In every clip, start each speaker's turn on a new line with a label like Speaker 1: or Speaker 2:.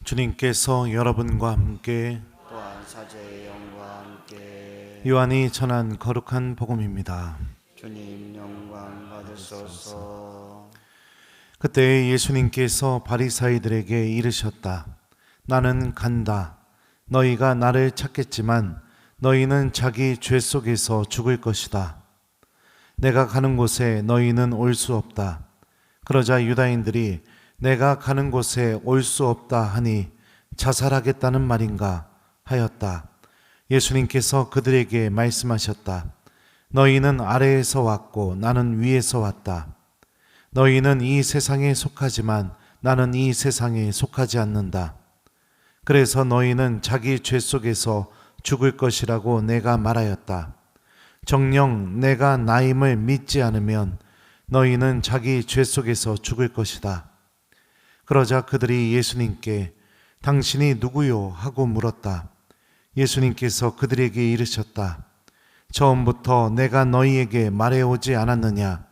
Speaker 1: 주님께서 여러분과 함께
Speaker 2: 또한 사제의 영과 함께
Speaker 1: 요한이 전한 거룩한 복음입니다.
Speaker 2: 주님 영광 받으소서.
Speaker 1: 그때 예수님께서 바리사이들에게 이르셨다. 나는 간다. 너희가 나를 찾겠지만 너희는 자기 죄 속에서 죽을 것이다. 내가 가는 곳에 너희는 올 수 없다. 그러자 유다인들이 내가 가는 곳에 올 수 없다 하니 자살하겠다는 말인가 하였다. 예수님께서 그들에게 말씀하셨다. 너희는 아래에서 왔고 나는 위에서 왔다. 너희는 이 세상에 속하지만 나는 이 세상에 속하지 않는다. 그래서 너희는 자기 죄 속에서 죽을 것이라고 내가 말하였다. 정녕 내가 나임을 믿지 않으면 너희는 자기 죄 속에서 죽을 것이다. 그러자 그들이 예수님께 당신이 누구요? 하고 물었다. 예수님께서 그들에게 이르셨다. 처음부터 내가 너희에게 말해오지 않았느냐?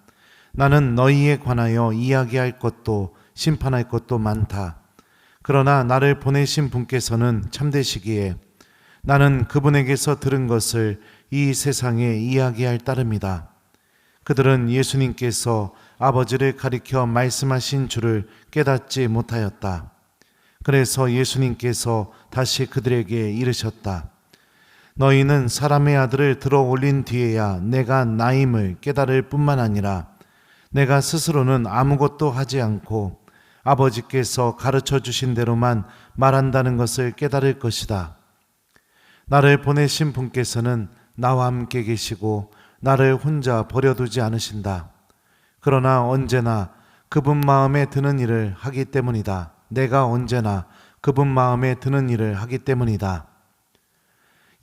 Speaker 1: 나는 너희에 관하여 이야기할 것도 심판할 것도 많다. 그러나 나를 보내신 분께서는 참되시기에 나는 그분에게서 들은 것을 이 세상에 이야기할 따름이다. 그들은 예수님께서 아버지를 가리켜 말씀하신 줄을 깨닫지 못하였다. 그래서 예수님께서 다시 그들에게 이르셨다. 너희는 사람의 아들을 들어 올린 뒤에야 내가 나임을 깨달을 뿐만 아니라 내가 스스로는 아무것도 하지 않고 아버지께서 가르쳐 주신 대로만 말한다는 것을 깨달을 것이다. 나를 보내신 분께서는 나와 함께 계시고 나를 혼자 버려두지 않으신다. 그러나 언제나 그분 마음에 드는 일을 하기 때문이다. 내가 언제나 그분 마음에 드는 일을 하기 때문이다.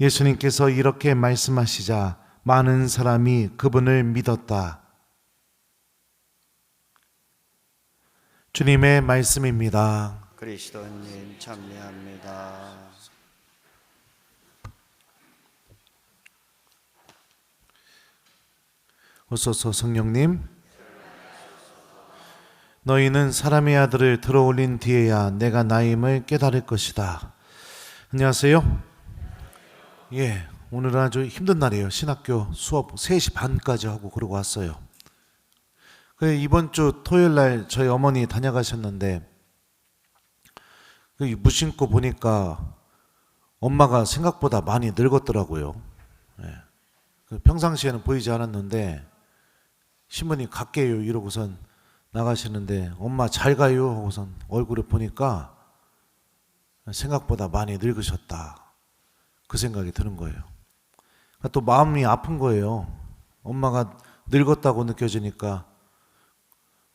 Speaker 1: 예수님께서 이렇게 말씀하시자 많은 사람이 그분을 믿었다. 주님의 말씀입니다.
Speaker 2: 그리스도님 참여합니다.
Speaker 1: 오소서 성령님, 너희는 사람의 아들을 들어올린 뒤에야 내가 나임을 깨달을 것이다. 안녕하세요. 예, 오늘은 아주 힘든 날이에요. 신학교 수업 3시 반까지 하고 그러고 왔어요. 이번 주 토요일 날 저희 어머니 다녀가셨는데 무심코 보니까 엄마가 생각보다 많이 늙었더라고요. 예. 평상시에는 보이지 않았는데 신부님 갈게요 이러고선 나가시는데 엄마 잘 가요 하고선 얼굴을 보니까 생각보다 많이 늙으셨다. 그 생각이 드는 거예요. 또 마음이 아픈 거예요. 엄마가 늙었다고 느껴지니까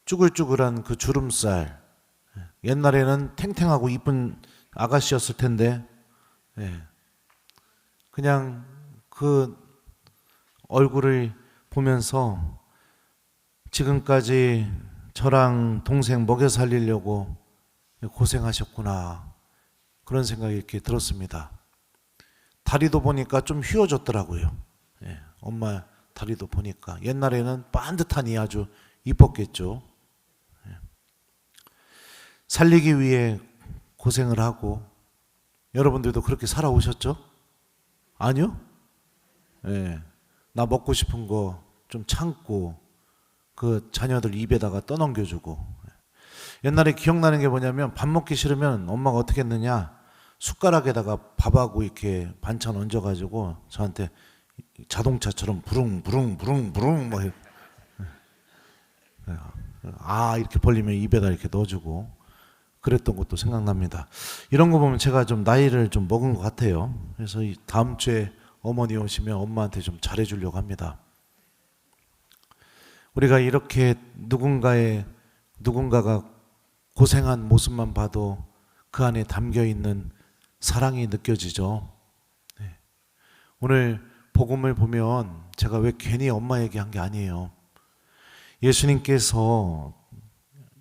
Speaker 1: 쭈글쭈글한 그 주름살, 옛날에는 탱탱하고 이쁜 아가씨였을 텐데 그냥 그 얼굴을 보면서 지금까지 저랑 동생 먹여 살리려고 고생하셨구나 그런 생각이 이렇게 들었습니다. 다리도 보니까 좀 휘어졌더라고요. 엄마 다리도 보니까 옛날에는 반듯하니 아주 이뻤겠죠. 살리기 위해 고생을 하고 여러분들도 그렇게 살아오셨죠? 아니요? 나 먹고 싶은 거 좀 참고 그 자녀들 입에다가 떠넘겨주고 옛날에 기억나는 게 뭐냐면 밥 먹기 싫으면 엄마가 어떻게 했느냐 숟가락에다가 밥하고 이렇게 반찬 얹어가지고 저한테 자동차처럼 부릉부릉부릉부릉 막 이렇게 벌리면 입에다 이렇게 넣어주고 그랬던 것도 생각납니다. 이런 거 보면 제가 좀 나이를 좀 먹은 것 같아요. 그래서 이 다음 주에 어머니 오시면 엄마한테 좀 잘해주려고 합니다. 우리가 이렇게 누군가가 고생한 모습만 봐도 그 안에 담겨있는 사랑이 느껴지죠. 오늘 복음을 보면 제가 왜 괜히 엄마 얘기한 게 아니에요. 예수님께서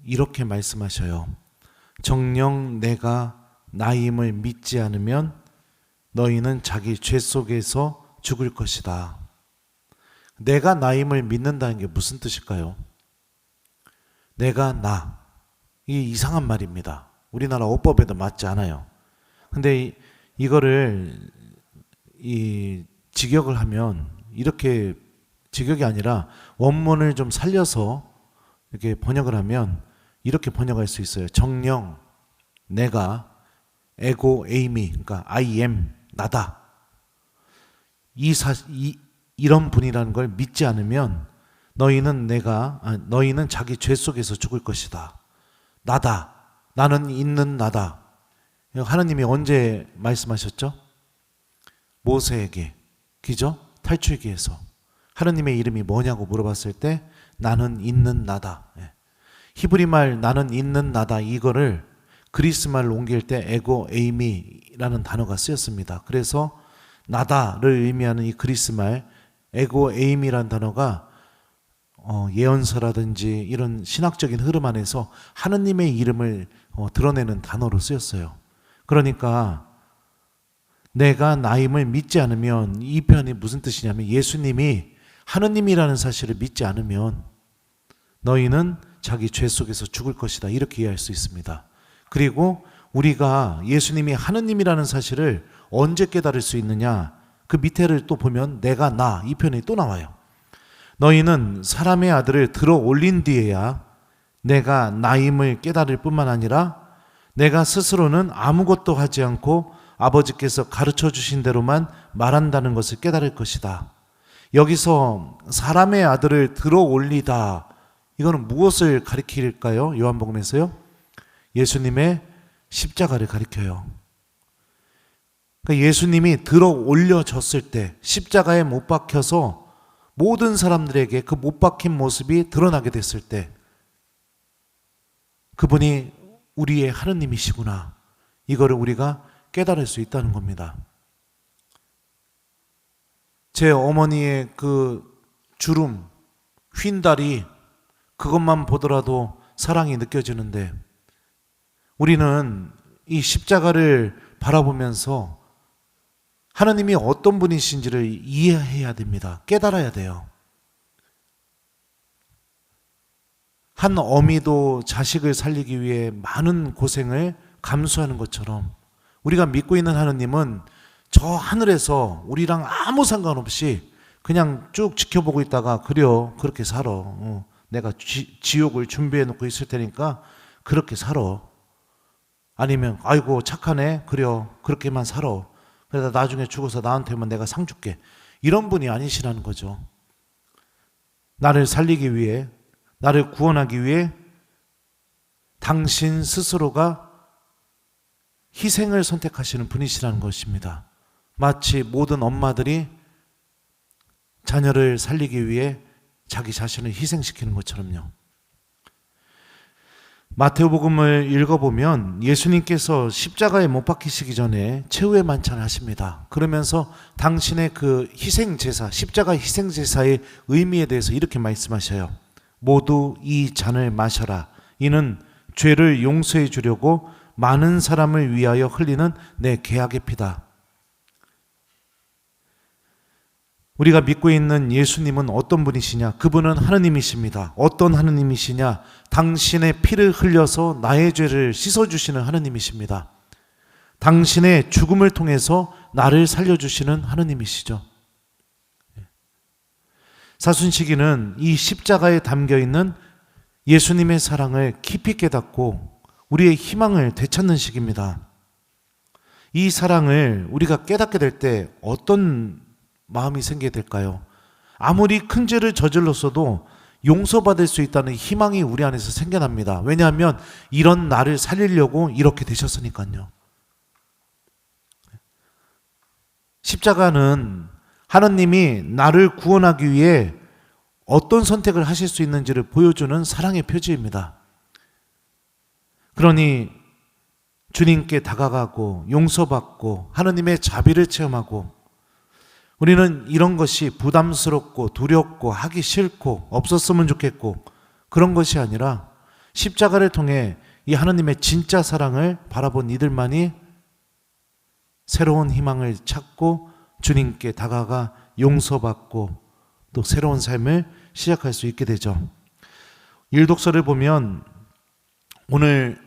Speaker 1: 이렇게 말씀하셔요. 정녕 내가 나임을 믿지 않으면 너희는 자기 죄 속에서 죽을 것이다. 내가 나임을 믿는다는 게 무슨 뜻일까요? 내가 나. 이게 이상한 말입니다. 우리나라 어법에도 맞지 않아요. 근데 이거를 직역을 하면 이렇게 직역이 아니라 원문을 좀 살려서 이렇게 번역을 하면 이렇게 번역할 수 있어요. 정령, 내가, 에고, 에이미, 그러니까 I am, 나다. 이런 분이라는 걸 믿지 않으면 너희는 자기 죄 속에서 죽을 것이다. 나다. 나는 있는 나다. 하나님이 언제 말씀하셨죠? 모세에게, 그죠? 탈출기에서 하나님의 이름이 뭐냐고 물어봤을 때 나는 있는 나다. 히브리 말 나는 있는 나다, 이거를 그리스 말로 옮길 때 에고 에이미라는 단어가 쓰였습니다. 그래서 나다를 의미하는 이 그리스 말 에고 에이미라는 단어가 예언서라든지 이런 신학적인 흐름 안에서 하느님의 이름을 드러내는 단어로 쓰였어요. 그러니까 내가 나임을 믿지 않으면, 이 표현이 무슨 뜻이냐면 예수님이 하느님이라는 사실을 믿지 않으면 너희는 자기 죄 속에서 죽을 것이다, 이렇게 이해할 수 있습니다. 그리고 우리가 예수님이 하느님이라는 사실을 언제 깨달을 수 있느냐, 그 밑에를 또 보면 내가 나, 이 표현이 또 나와요. 너희는 사람의 아들을 들어 올린 뒤에야 내가 나임을 깨달을 뿐만 아니라 내가 스스로는 아무것도 하지 않고 아버지께서 가르쳐 주신 대로만 말한다는 것을 깨달을 것이다. 여기서 사람의 아들을 들어 올리다, 이거는 무엇을 가리킬까요? 요한복음에서요? 예수님의 십자가를 가리켜요. 그러니까 예수님이 들어 올려졌을 때, 십자가에 못 박혀서 모든 사람들에게 그 못 박힌 모습이 드러나게 됐을 때 그분이 우리의 하느님이시구나, 이거를 우리가 깨달을 수 있다는 겁니다. 제 어머니의 그 주름, 휜다리, 그것만 보더라도 사랑이 느껴지는데 우리는 이 십자가를 바라보면서 하나님이 어떤 분이신지를 이해해야 됩니다. 깨달아야 돼요. 한 어미도 자식을 살리기 위해 많은 고생을 감수하는 것처럼 우리가 믿고 있는 하나님은 저 하늘에서 우리랑 아무 상관없이 그냥 쭉 지켜보고 있다가 그래요, 그렇게 살아. 내가 지옥을 준비해 놓고 있을 테니까 그렇게 살아. 아니면 아이고 착하네, 그래요, 그렇게만 살아. 그러다 나중에 죽어서 나한테만 내가 상 줄게. 이런 분이 아니시라는 거죠. 나를 살리기 위해, 나를 구원하기 위해 당신 스스로가 희생을 선택하시는 분이시라는 것입니다. 마치 모든 엄마들이 자녀를 살리기 위해 자기 자신을 희생시키는 것처럼요. 마태복음을 읽어보면 예수님께서 십자가에 못 박히시기 전에 최후의 만찬을 하십니다. 그러면서 당신의 그 희생제사, 십자가 희생제사의 의미에 대해서 이렇게 말씀하셔요. 모두 이 잔을 마셔라. 이는 죄를 용서해 주려고 많은 사람을 위하여 흘리는 내 계약의 피다. 우리가 믿고 있는 예수님은 어떤 분이시냐? 그분은 하느님이십니다. 어떤 하느님이시냐? 당신의 피를 흘려서 나의 죄를 씻어주시는 하느님이십니다. 당신의 죽음을 통해서 나를 살려주시는 하느님이시죠. 사순시기는 이 십자가에 담겨있는 예수님의 사랑을 깊이 깨닫고 우리의 희망을 되찾는 시기입니다. 이 사랑을 우리가 깨닫게 될 때 어떤 마음이 생기게 될까요? 아무리 큰 죄를 저질렀어도 용서받을 수 있다는 희망이 우리 안에서 생겨납니다. 왜냐하면 이런 나를 살리려고 이렇게 되셨으니까요. 십자가는 하나님이 나를 구원하기 위해 어떤 선택을 하실 수 있는지를 보여주는 사랑의 표지입니다. 그러니 주님께 다가가고 용서받고 하나님의 자비를 체험하고, 우리는 이런 것이 부담스럽고 두렵고 하기 싫고 없었으면 좋겠고 그런 것이 아니라 십자가를 통해 이 하나님의 진짜 사랑을 바라본 이들만이 새로운 희망을 찾고 주님께 다가가 용서받고 또 새로운 삶을 시작할 수 있게 되죠. 일독서를 보면 오늘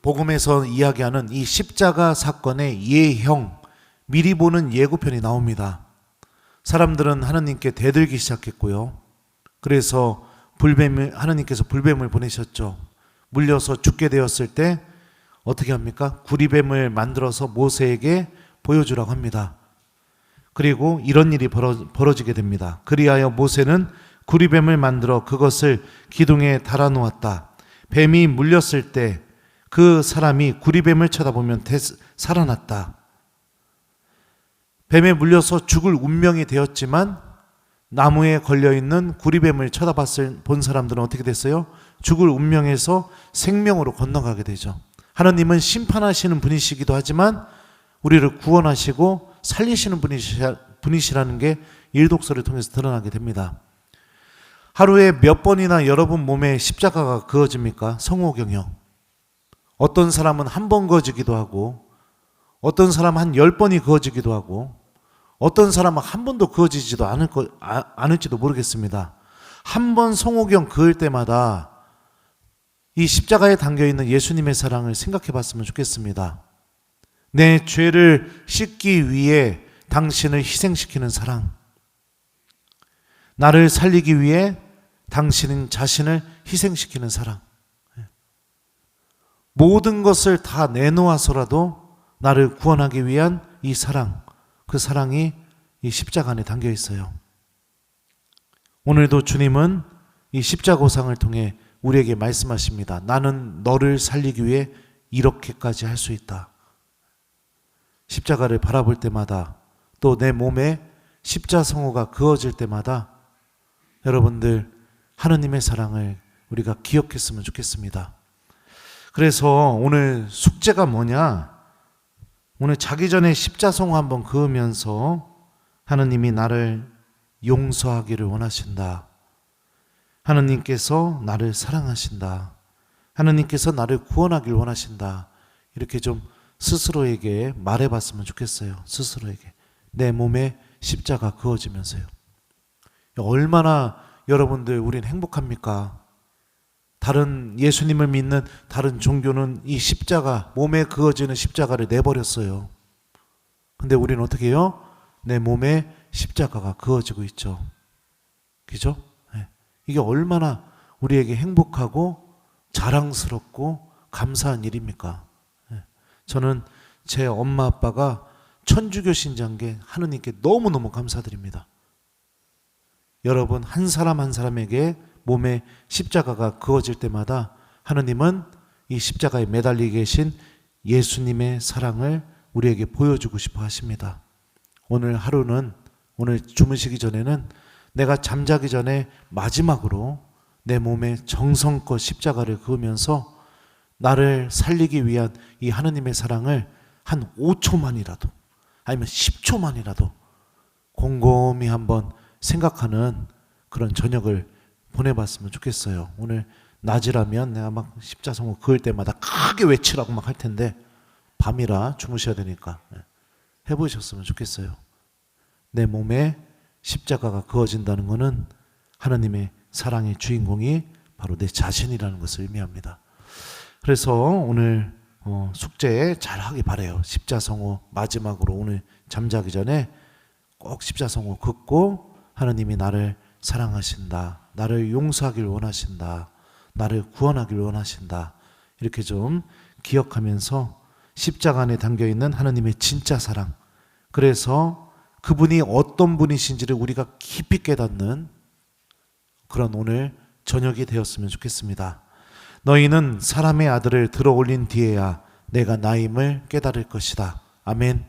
Speaker 1: 복음에서 이야기하는 이 십자가 사건의 예형, 미리 보는 예고편이 나옵니다. 사람들은 하나님께 대들기 시작했고요. 그래서 하나님께서 불뱀을 보내셨죠. 물려서 죽게 되었을 때 어떻게 합니까? 구리뱀을 만들어서 모세에게 보여주라고 합니다. 그리고 이런 일이 벌어지게 됩니다. 그리하여 모세는 구리뱀을 만들어 그것을 기둥에 달아놓았다. 뱀이 물렸을 때 그 사람이 구리뱀을 쳐다보면 살아났다. 뱀에 물려서 죽을 운명이 되었지만 나무에 걸려있는 구리뱀을 본 사람들은 어떻게 됐어요? 죽을 운명에서 생명으로 건너가게 되죠. 하나님은 심판하시는 분이시기도 하지만 우리를 구원하시고 살리시는 분이시라는 게 일독서를 통해서 드러나게 됩니다. 하루에 몇 번이나 여러분 몸에 십자가가 그어집니까? 성호경영. 어떤 사람은 한 번 그어지기도 하고, 어떤 사람은 한 10번이 그어지기도 하고, 어떤 사람은 한 번도 그어지지도 않을지도 모르겠습니다. 한 번 성호경 그을 때마다 이 십자가에 담겨있는 예수님의 사랑을 생각해 봤으면 좋겠습니다. 내 죄를 씻기 위해 당신을 희생시키는 사랑, 나를 살리기 위해 당신은 자신을 희생시키는 사랑, 모든 것을 다 내놓아서라도 나를 구원하기 위한 이 사랑, 그 사랑이 이 십자가 안에 담겨 있어요. 오늘도 주님은 이 십자고상을 통해 우리에게 말씀하십니다. 나는 너를 살리기 위해 이렇게까지 할 수 있다. 십자가를 바라볼 때마다, 또 내 몸에 십자성호가 그어질 때마다 여러분들 하느님의 사랑을 우리가 기억했으면 좋겠습니다. 그래서 오늘 숙제가 뭐냐? 오늘 자기 전에 십자성호 한번 그으면서 하느님이 나를 용서하기를 원하신다. 하느님께서 나를 사랑하신다. 하느님께서 나를 구원하기를 원하신다. 이렇게 좀 스스로에게 말해봤으면 좋겠어요. 스스로에게. 내 몸에 십자가 그어지면서요. 얼마나 여러분들 우린 행복합니까? 다른 예수님을 믿는 다른 종교는 이 십자가, 몸에 그어지는 십자가를 내버렸어요. 근데 우리는 어떻게 해요? 내 몸에 십자가가 그어지고 있죠. 그죠? 네. 이게 얼마나 우리에게 행복하고 자랑스럽고 감사한 일입니까? 네. 저는 제 엄마 아빠가 천주교 신자인 게 하느님께 너무너무 감사드립니다. 여러분 한 사람 한 사람에게 몸에 십자가가 그어질 때마다 하느님은 이 십자가에 매달려 계신 예수님의 사랑을 우리에게 보여주고 싶어 하십니다. 오늘 하루는, 오늘 주무시기 전에는 내가 잠자기 전에 마지막으로 내 몸에 정성껏 십자가를 그으면서 나를 살리기 위한 이 하느님의 사랑을 한 5초만이라도 아니면 10초만이라도 곰곰이 한번 생각하는 그런 저녁을 보내봤으면 좋겠어요. 오늘 낮이라면 내가 막 십자성호 그을 때마다 크게 외치라고 막 할 텐데 밤이라 주무셔야 되니까 해보셨으면 좋겠어요. 내 몸에 십자가가 그어진다는 것은 하나님의 사랑의 주인공이 바로 내 자신이라는 것을 의미합니다. 그래서 오늘 숙제 잘 하기 바라요. 십자성호 마지막으로 오늘 잠자기 전에 꼭 십자성호 긋고 하나님이 나를 사랑하신다, 나를 용서하길 원하신다, 나를 구원하길 원하신다, 이렇게 좀 기억하면서 십자가 안에 담겨있는 하나님의 진짜 사랑, 그래서 그분이 어떤 분이신지를 우리가 깊이 깨닫는 그런 오늘 저녁이 되었으면 좋겠습니다. 너희는 사람의 아들을 들어 올린 뒤에야 내가 나임을 깨달을 것이다. 아멘.